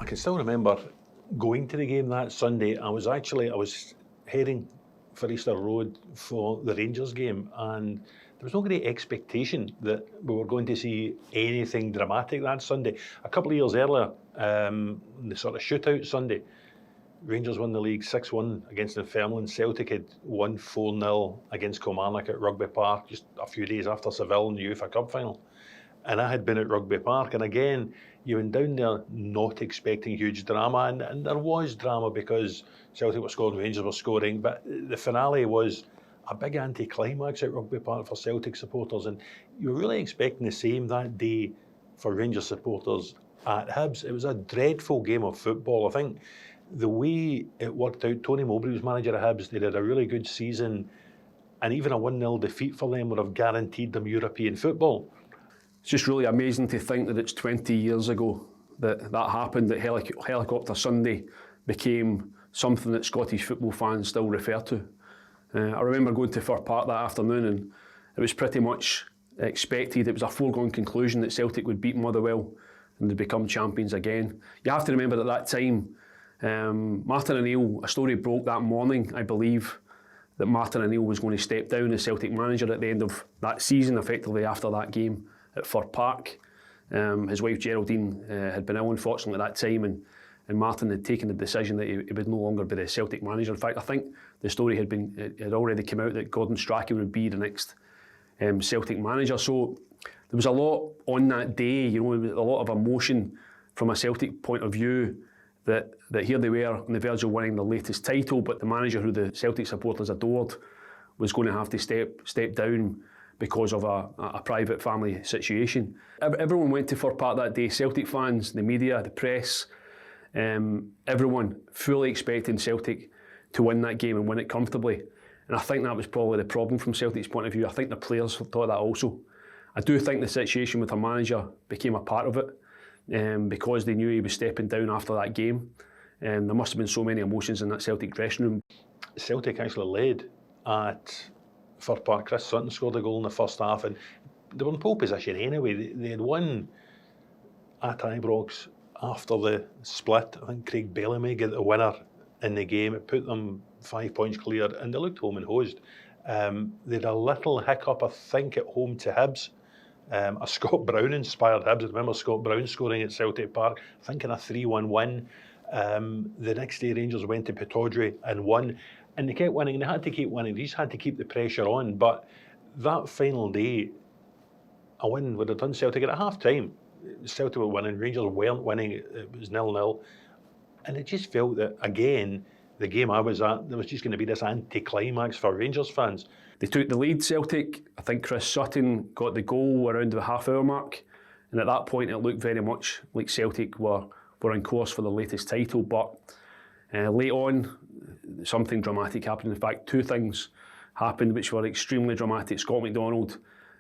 can still remember going to the game that Sunday. I was heading for Easter Road for the Rangers game, and there was no great expectation that we were going to see anything dramatic that Sunday. A couple of years earlier, the sort of shootout Sunday, Rangers won the league 6-1 against Dunfermline. Celtic had won 4-0 against Kilmarnock at Rugby Park just a few days after Seville in the UEFA Cup final. And I had been at Rugby Park, and again, you went down there not expecting huge drama, and there was drama because Celtic were scoring, Rangers were scoring, but the finale was a big anti-climax at Rugby Park for Celtic supporters, and you were really expecting the same that day for Rangers supporters at Hibs. It was a dreadful game of football. I think the way it worked out, Tony Mowbray was manager at Hibs, they did a really good season, and even a 1-0 defeat for them would have guaranteed them European football. It's just really amazing to think that it's 20 years ago that happened, that Helicopter Sunday became something that Scottish football fans still refer to. I remember going to Fir Park that afternoon, and it was pretty much expected. It was a foregone conclusion that Celtic would beat Motherwell and they'd become champions again. You have to remember that at that time, Martin O'Neill, a story broke that morning, I believe, that Martin O'Neill was going to step down as Celtic manager at the end of that season, effectively after that game at Fir Park. His wife Geraldine had been ill, unfortunately, at that time, and Martin had taken the decision that he would no longer be the Celtic manager. In fact, I think the story had already come out that Gordon Strachan would be the next Celtic manager. So there was a lot on that day, a lot of emotion from a Celtic point of view, that here they were on the verge of winning the latest title, but the manager who the Celtic supporters adored was going to have to step down because of a private family situation. Everyone went to Fir Park that day, Celtic fans, the media, the press, everyone fully expecting Celtic to win that game and win it comfortably. And I think that was probably the problem from Celtic's point of view. I think the players thought that also. I do think the situation with their manager became a part of it, because they knew he was stepping down after that game. There must have been so many emotions in that Celtic dressing room. Celtic actually led at Fir Park. Chris Sutton scored a goal in the first half, and they were in pole position anyway. They had won at Ibrox after the split. I think Craig Bellamy got the winner in the game. It put them 5 points clear, and they looked home and hosed. They had a little hiccup, I think, at home to Hibs. A Scott Brown inspired Hibs. I remember Scott Brown scoring at Celtic Park, I think in a 3-1 win. The next day Rangers went to Pittodrie and won, and they kept winning, and they had to keep winning. They just had to keep the pressure on. But that final day, a win would have done Celtic at half time. Celtic were winning, Rangers weren't winning, it was 0-0. And it just felt that, again, the game I was at, there was just going to be this anti-climax for Rangers fans. They took the lead, Celtic. I think Chris Sutton got the goal around the half-hour mark, and at that point it looked very much like Celtic were on course for the latest title. But late on, something dramatic happened. In fact, two things happened which were extremely dramatic. Scott McDonald,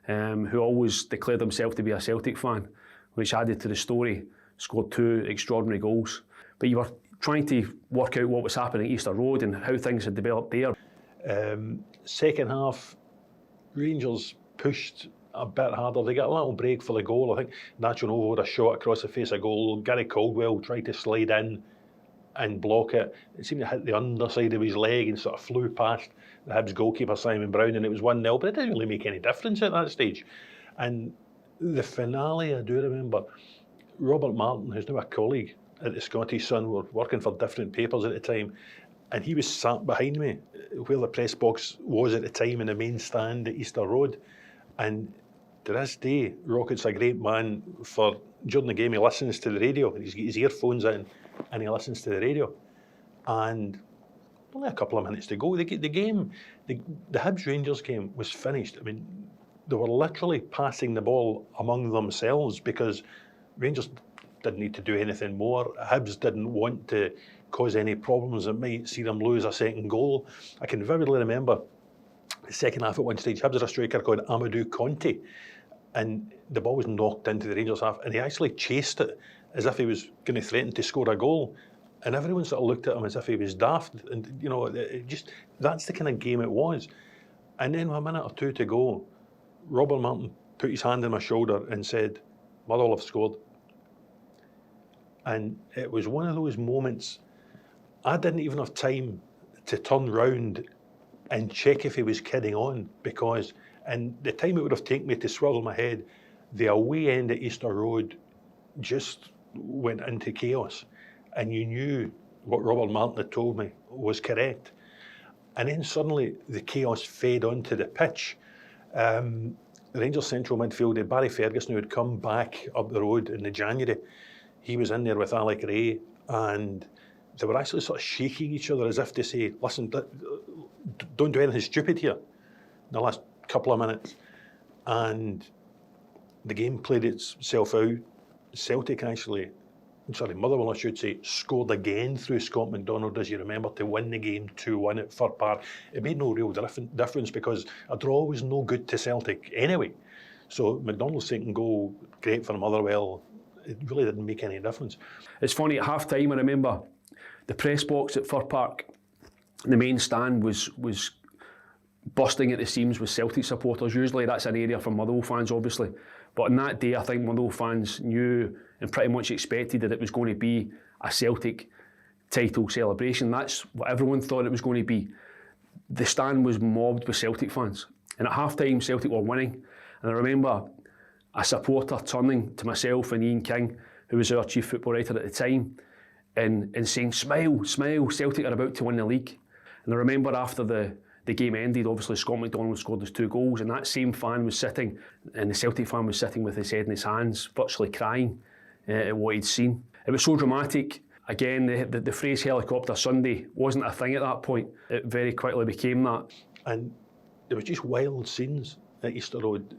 who always declared himself to be a Celtic fan, which added to the story, scored two extraordinary goals. But you were trying to work out what was happening at Easter Road and how things had developed there. Second half, Rangers pushed a bit harder. They got a little break for the goal. I think Nacho Novo had a shot across the face of goal. Gary Caldwell tried to slide in and block it. It seemed to hit the underside of his leg and sort of flew past the Hibs goalkeeper Simon Brown, and it was 1-0, but it didn't really make any difference at that stage. And the finale, I do remember, Robert Martin, who's now a colleague at the Scottish Sun, were working for different papers at the time, and he was sat behind me where the press box was at the time in the main stand at Easter Road. And to this day, Rocket's a great man for, during the game he listens to the radio, he's got his earphones in and he listens to the radio. And only a couple of minutes to go, the Hibs Rangers game was finished. I mean, they were literally passing the ball among themselves because Rangers didn't need to do anything more. Hibs didn't want to cause any problems that might see them lose a second goal. I can vividly remember the second half at one stage, Hibs had a striker called Amadou Conte, and the ball was knocked into the Rangers half, and he actually chased it as if he was going to threaten to score a goal. And everyone sort of looked at him as if he was daft. And, that's the kind of game it was. And then with a minute or two to go, Robert Martin put his hand on my shoulder and said, "Motherwell have scored." And it was one of those moments, I didn't even have time to turn round and check if he was kidding on, because in the time it would have taken me to swirl my head, the away end at Easter Road just went into chaos. And you knew what Robert Martin had told me was correct. And then suddenly the chaos fed onto the pitch. The Rangers central midfielder, Barry Ferguson, who had come back up the road in the January, he was in there with Alec Ray, and they were actually sort of shaking each other as if to say, listen, don't do anything stupid here in the last couple of minutes. And the game played itself out. Celtic Motherwell, I should say, scored again through Scott McDonald, as you remember, to win the game 2-1 at Fir Park. It made no real difference because a draw was no good to Celtic anyway. So McDonald's second goal, great for Motherwell. It really didn't make any difference. It's funny, at half time, I remember the press box at Fir Park, the main stand was bursting at the seams with Celtic supporters. Usually that's an area for Motherwell fans, obviously. But on that day, I think Motherwell fans knew and pretty much expected that it was going to be a Celtic title celebration. That's what everyone thought it was going to be. The stand was mobbed with Celtic fans. And at half-time, Celtic were winning. And I remember a supporter turning to myself and Ian King, who was our chief football writer at the time, and saying, smile, smile, Celtic are about to win the league. And I remember after the game ended, obviously Scott McDonald scored his 2 goals, and that same fan was sitting, and the Celtic fan was sitting with his head in his hands, virtually crying at what he'd seen. It was so dramatic. Again, the phrase Helicopter Sunday wasn't a thing at that point. It very quickly became that. And there was just wild scenes at Easter Road.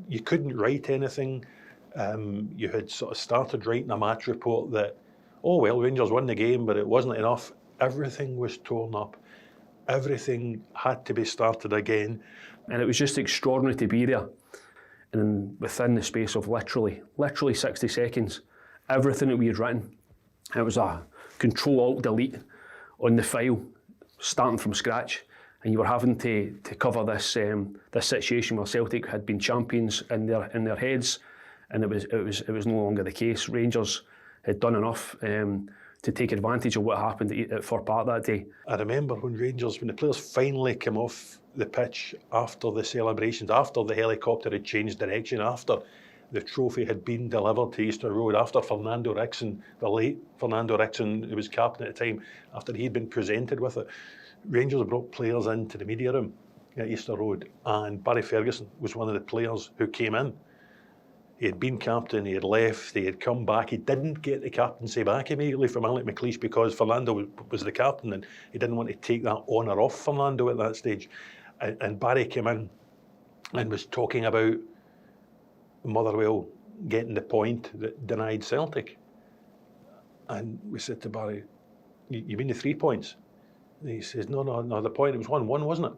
You couldn't write anything. You had sort of started writing a match report that, oh well, Rangers won the game, but it wasn't enough. Everything was torn up. Everything had to be started again. And it was just extraordinary to be there. And within the space of literally 60 seconds, everything that we had written, it was a Control-Alt-Delete on the file, starting from scratch. And you were having to cover this situation where Celtic had been champions in their heads, and it was no longer the case. Rangers had done enough to take advantage of what happened at Fir Park that day. I remember when the players finally came off the pitch after the celebrations, after the helicopter had changed direction, after the trophy had been delivered to Easter Road, after Fernando Rickson, the late Fernando Rickson, who was captain at the time, after he'd been presented with it, Rangers brought players into the media room at Easter Road, and Barry Ferguson was one of the players who came in. He had been captain, he had left, he had come back. He didn't get the captaincy back immediately from Alec McLeish because Fernando was the captain and he didn't want to take that honour off Fernando at that stage. And Barry came in and was talking about Motherwell getting the point that denied Celtic. And we said to Barry, you mean the 3 points? And he says, no, the point, it was 1-1, wasn't it?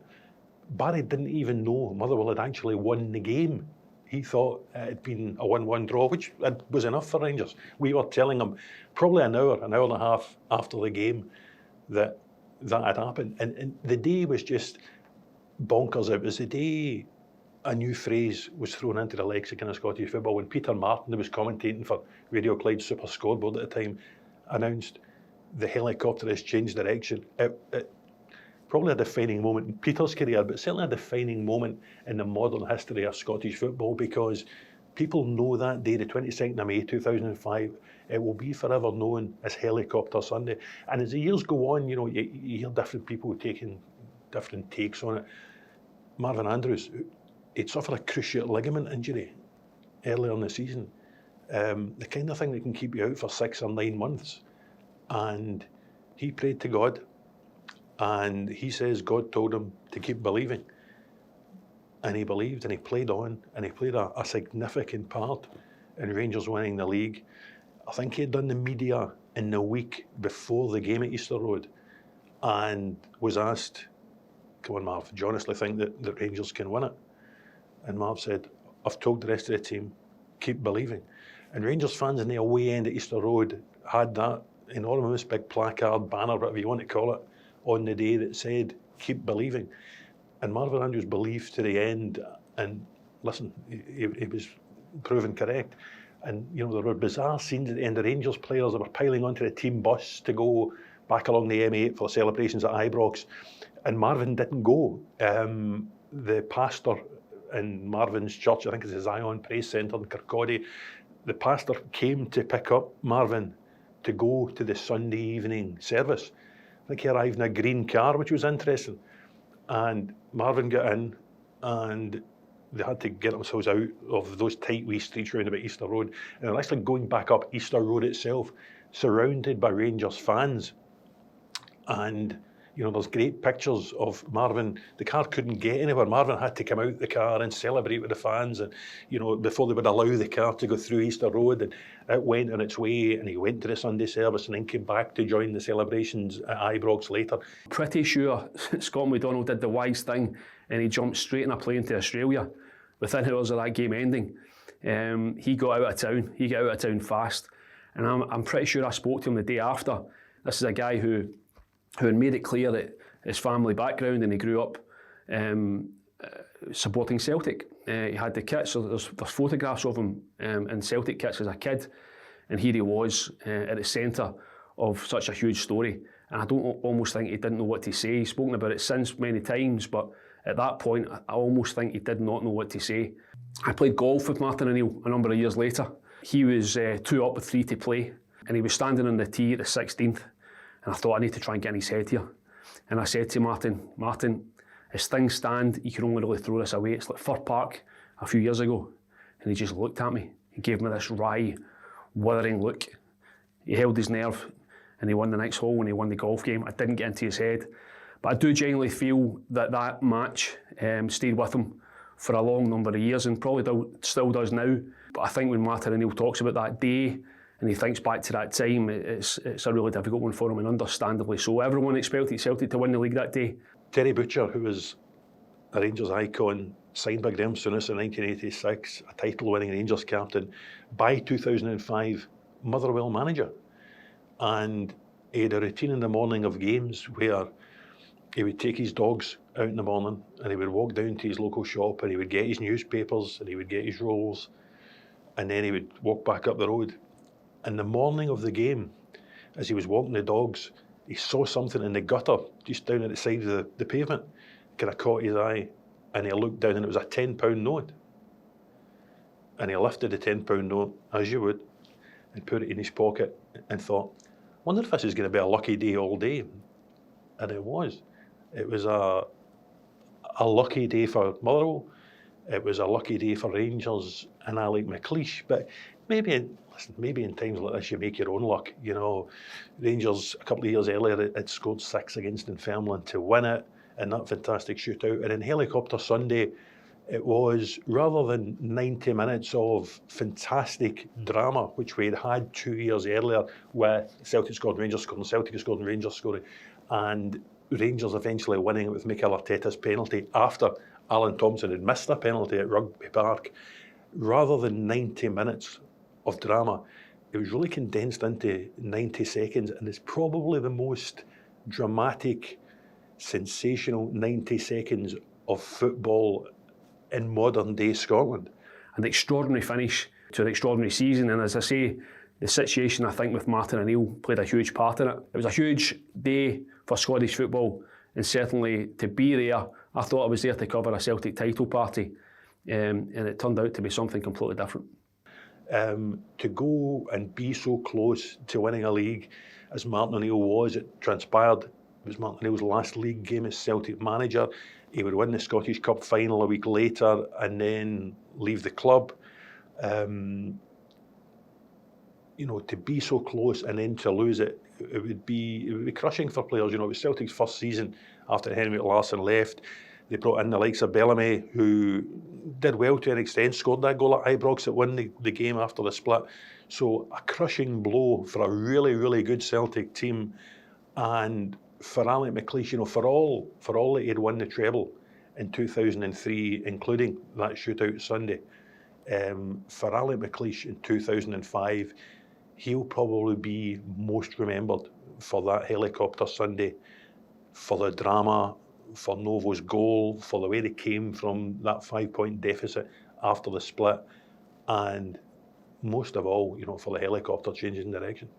Barry didn't even know Motherwell had actually won the game. He thought it had been a 1-1 draw, which was enough for Rangers. We were telling him probably an hour and a half after the game that had happened. And the day was just bonkers. It was the day a new phrase was thrown into the lexicon of Scottish football when Peter Martin, who was commentating for Radio Clyde's Super Scoreboard at the time, announced the helicopter has changed direction. It probably a defining moment in Peter's career, but certainly a defining moment in the modern history of Scottish football, because people know that day, the 22nd of May 2005, it will be forever known as Helicopter Sunday. And as the years go on, you hear different people taking different takes on it. Marvin Adrews, he'd suffered a cruciate ligament injury earlier in the season, the kind of thing that can keep you out for 6 or 9 months. And he prayed to God, and he says God told him to keep believing. And he believed, and he played on, and he played a significant part in Rangers winning the league. I think he had done the media in the week before the game at Easter Road and was asked, come on, Marv, do you honestly think that Rangers can win it? And Marv said, I've told the rest of the team, keep believing. And Rangers fans in the away end at Easter Road had that enormous big placard, banner, whatever you want to call it, on the day that said, keep believing. And Marvin Adrews believed to the end, and listen, he was proven correct. And, you know, there were bizarre scenes at the end. The Rangers players that were piling onto the team bus to go back along the M8 for the celebrations at Ibrox. And Marvin didn't go. The pastor in Marvin's church, I think it's the Zion Praise Centre in Kirkcaldy, the pastor came to pick up Marvin to go to the Sunday evening service. I think he arrived in a green car, which was interesting. And Marvin got in, and they had to get themselves out of those tight wee streets round about Easter Road. And they're actually going back up Easter Road itself, surrounded by Rangers fans. And, you know, there's great pictures of Marvin. The car couldn't get anywhere. Marvin had to come out the car and celebrate with the fans, and, you know, before they would allow the car to go through Easter Road. And it went on its way, and he went to the Sunday service and then came back to join the celebrations at Ibrox later. Pretty sure Scott McDonald did the wise thing, and he jumped straight in a plane to Australia within hours of that game ending. He got out of town. He got out of town fast, and I'm pretty sure I spoke to him the day after. This is a guy who had made it clear that his family background, and he grew up supporting Celtic. He had the kits, so there's photographs of him in Celtic kits as a kid, and here he was at the centre of such a huge story. And I don't almost think he didn't know what to say. He's spoken about it since many times, but at that point, I almost think he did not know what to say. I played golf with Martin O'Neill a number of years later. He was 2 up with 3 to play, and he was standing on the tee at the 16th, and I thought, I need to try and get in his head here. And I said to Martin, as things stand, you can only really throw this away. It's like Fir Park a few years ago. And he just looked at me. He gave me this wry, withering look. He held his nerve, and he won the next hole, and he won the golf game. I didn't get into his head. But I do genuinely feel that match stayed with him for a long number of years, and probably still does now. But I think when Martin O'Neill talks about that day, and he thinks back to that time, it's a really difficult one for him, and understandably so. Everyone expected Celtic to win the league that day. Terry Butcher, who was a Rangers icon, signed by Graham Souness in 1986, a title-winning Rangers captain, by 2005, Motherwell manager. And he had a routine in the morning of games where he would take his dogs out in the morning, and he would walk down to his local shop, and he would get his newspapers, and he would get his rolls, and then he would walk back up the road. And the morning of the game, as he was walking the dogs, he saw something in the gutter just down at the side of the pavement. Kind of caught his eye, and he looked down, and it was a £10 note. And he lifted the £10 note, as you would, and put it in his pocket, and thought, wonder if this is going to be a lucky day all day. And it was. It was a lucky day for Motherwell. It was a lucky day for Rangers and Alec McLeish. But maybe in times like this you make your own luck. You know, Rangers a couple of years earlier had scored 6 against Dunfermline to win it in that fantastic shootout. And in Helicopter Sunday, it was, rather than 90 minutes of fantastic drama, which we had had 2 years earlier with Celtic scored, Rangers scored, and Celtic scored and Rangers scoring, and Rangers eventually winning it with Mikel Arteta's penalty after Alan Thompson had missed a penalty at Rugby Park. Rather than 90 minutes of drama, it was really condensed into 90 seconds, and it's probably the most dramatic, sensational 90 seconds of football in modern day Scotland. An extraordinary finish to an extraordinary season, and as I say, the situation I think with Martin O'Neill played a huge part in it. It was a huge day for Scottish football, and certainly to be there, I thought I was there to cover a Celtic title party, and it turned out to be something completely different. To go and be so close to winning a league as Martin O'Neill was, it transpired it was Martin O'Neill's last league game as Celtic manager. He would win the Scottish Cup final a week later and then leave the club. You know, to be so close and then to lose it, it would be crushing for players. You know, it was Celtic's first season after Henrik Larsson left. They brought in the likes of Bellamy, who did well to an extent, scored that goal at Ibrox that won the game after the split. So a crushing blow for a really, really good Celtic team. And for Alec McLeish, you know, for all that he had won the treble in 2003, including that shootout Sunday, for Alec McLeish in 2005, he'll probably be most remembered for that Helicopter Sunday, for the drama, for Novo's goal, for the way they came from that 5-point deficit after the split, and most of all, for the helicopter changing direction.